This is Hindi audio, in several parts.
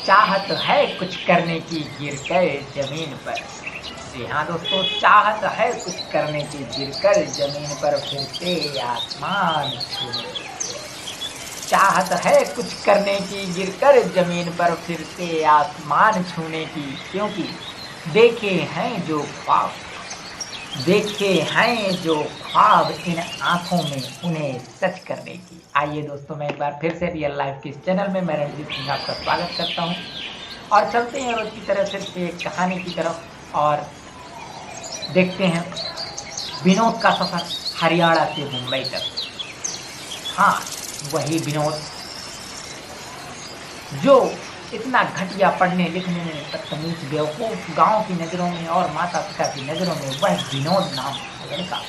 चाहत है कुछ करने की गिरकर जमीन पर। जी हाँ दोस्तों, चाहत है कुछ करने की गिरकर जमीन पर फिर से आसमान छूने की। चाहत है कुछ करने की गिरकर जमीन पर फिर से आसमान छूने की, क्योंकि देखे हैं जो ख्वाब, देखे हैं जो ख्वाब इन आंखों में उन्हें सच करने की। आइए दोस्तों, मैं एक बार फिर से रियल लाइफ के इस चैनल में मैं रणजीत सिंह आपका स्वागत करता हूं और चलते हैं रोज की तरह फिर से एक कहानी की तरफ और देखते हैं विनोद का सफर हरियाणा से मुंबई तक। हाँ, वही विनोद जो इतना घटिया पढ़ने लिखने में बदतमीज बेवकूफ गांव की नजरों में और माता पिता की नजरों में, वह विनोद नाम का लड़का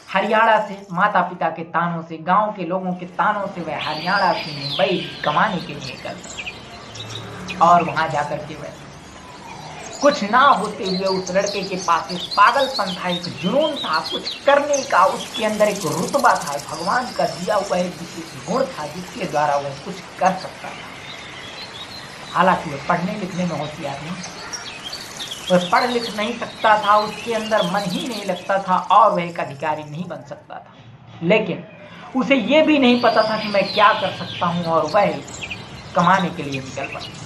हरियाणा से माता पिता के तानों से, गांव के लोगों के तानों से वह हरियाणा से मुंबई कमाने के लिए निकलता और वहां जाकर के वह कुछ ना होते हुए उस लड़के के पास एक पागलपन था, एक जुनून था कुछ करने का, उसके अंदर एक रुतबा था, भगवान का दिया हुआ एक विशेष गुण था जिसके द्वारा वह कुछ कर सकता था। हालांकि वह पढ़ने लिखने में होशियार नहीं, वह पढ़ लिख नहीं सकता था, उसके अंदर मन ही नहीं लगता था और वह एक अधिकारी नहीं बन सकता था। लेकिन उसे यह भी नहीं पता था कि मैं क्या कर सकता हूं और वह कमाने के लिए निकल पड़ा।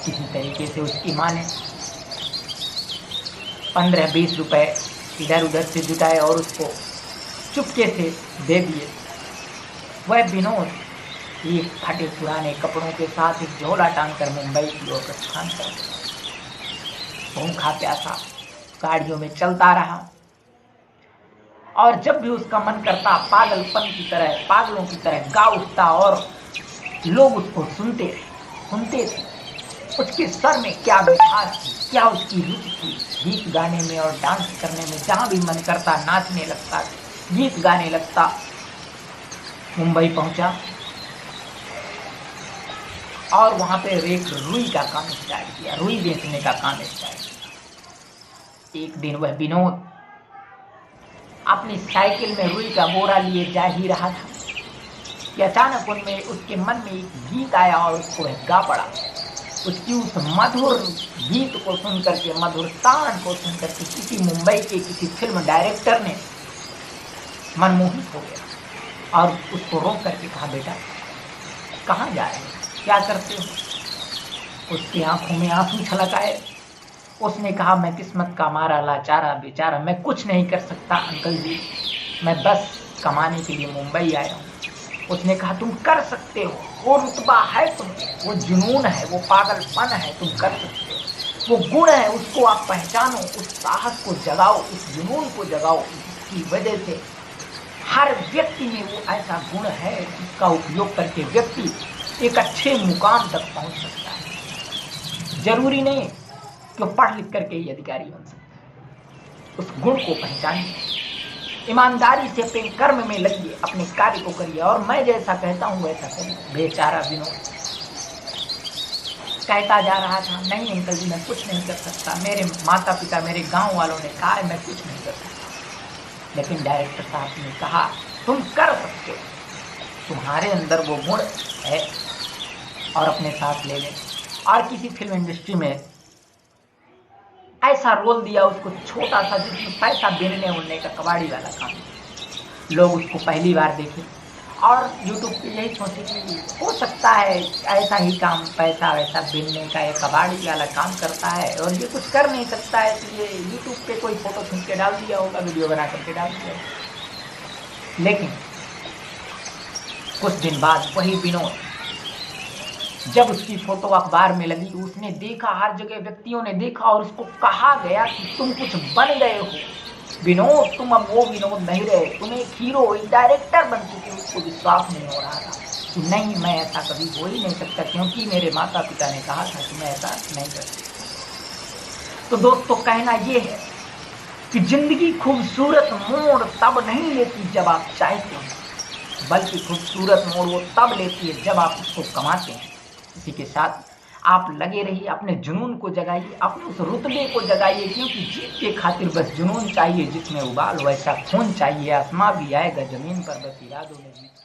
किसी तरीके से उसकी माँ ने 15-20 रुपए इधर उधर से जुटाए और उसको चुपके से दे दिए। वह विनोद ये फटे पुराने कपड़ों के साथ एक झोला टांगकर मुंबई की ओर प्रस्थान कर भूखा प्यासा गाड़ियों में चलता रहा और जब भी उसका मन करता पागलपन की तरह, पागलों की तरह गा उठता और लोग उसको सुनते थे। उसके स्वर में क्या मिठास थी, क्या उसकी रुचि थी गीत गाने में और डांस करने में। जहां भी मन करता नाचने लगता, गीत गाने लगता। मुंबई पहुंचा और वहां पे एक रुई का काम स्टार्ट किया, रुई बेचने का काम स्टार्ट किया। एक दिन वह विनोद अपनी साइकिल में रुई का बोरा लिए जा ही रहा था कि अचानक उनमें उसके मन में एक गीत आया और उसको गा पड़ा। उसकी उस मधुर गीत को सुन करके, मधुर तान को सुन करके किसी मुंबई के किसी फिल्म डायरेक्टर ने मनमोहित हो गया और उसको रोक करके कहा, बेटा कहाँ जा रहे हो, क्या करते हो? उसकी आंखों में आंसू छलक आए। उसने कहा, मैं किस्मत का मारा लाचारा बेचारा, मैं कुछ नहीं कर सकता अंकल जी, मैं बस कमाने के लिए मुंबई आया हूँ। उसने कहा, तुम कर सकते हो, वो रुतबा है तुम्हें, वो जुनून है, वो पागलपन है, तुम कर सकते हो, वो गुण है, उसको आप पहचानो, उस साहस को जगाओ, उस जुनून को जगाओ। इसकी वजह से हर व्यक्ति में वो ऐसा गुण है जिसका उपयोग करके व्यक्ति एक अच्छे मुकाम तक पहुंच सकता है। जरूरी नहीं कि पढ़ लिख करके ही अधिकारी बन सकता है। उस गुण को पहचानिए, ईमानदारी से अपने कर्म में लगिए, अपने कार्य को करिए और मैं जैसा कहता हूं वैसा करिए। बेचारा विनोद कहता जा रहा था, नहीं अंकल जी मैं कुछ नहीं कर सकता, मेरे माता पिता मेरे गांव वालों ने कहा है मैं कुछ नहीं कर सकता। लेकिन डायरेक्टर साहब ने कहा, तुम कर सकते हो, तुम्हारे अंदर वो गुण है और अपने साथ ले लें। और किसी फिल्म इंडस्ट्री में ऐसा रोल दिया उसको, छोटा सा, जिसमें पैसा बेचने उड़ने का कबाड़ी वाला काम। लोग उसको पहली बार देखे और यूट्यूब पे यही सोचे कि हो सकता है ऐसा ही काम, पैसा वैसा बेचने का, एक कबाड़ी वाला काम करता है और ये कुछ कर नहीं सकता है, तो ये यूट्यूब पे कोई फोटो खींच के डाल दिया होगा, वीडियो बना करके डाल दिया होगा। लेकिन कुछ दिन बाद वही विनोद, जब उसकी फोटो अखबार में लगी, उसने देखा, हर जगह व्यक्तियों ने देखा और उसको कहा गया कि तुम कुछ बन गए हो विनोद, तुम अब वो विनोद नहीं रहे, तुम एक हीरो, एक डायरेक्टर बन चुके हो। उसको विश्वास नहीं हो रहा था कि नहीं, मैं ऐसा कभी हो ही नहीं सकता, क्योंकि मेरे माता पिता ने कहा था कि मैं ऐसा नहीं कर सकता। तो दोस्तों, कहना ये है कि जिंदगी खूबसूरत मोड़ तब नहीं लेती जब आप चाहते हैं, बल्कि खूबसूरत मोड़ वो तब लेती है जब आप उसको कमाते हैं। इसी के साथ आप लगे रहिए, अपने जुनून को जगाइए, अपने उस रुतबे को जगाइए, क्योंकि जीत के खातिर बस जुनून चाहिए जिसमें उबाल, वैसा खून चाहिए, आसमां भी आएगा जमीन पर, बस इरादों में जीत।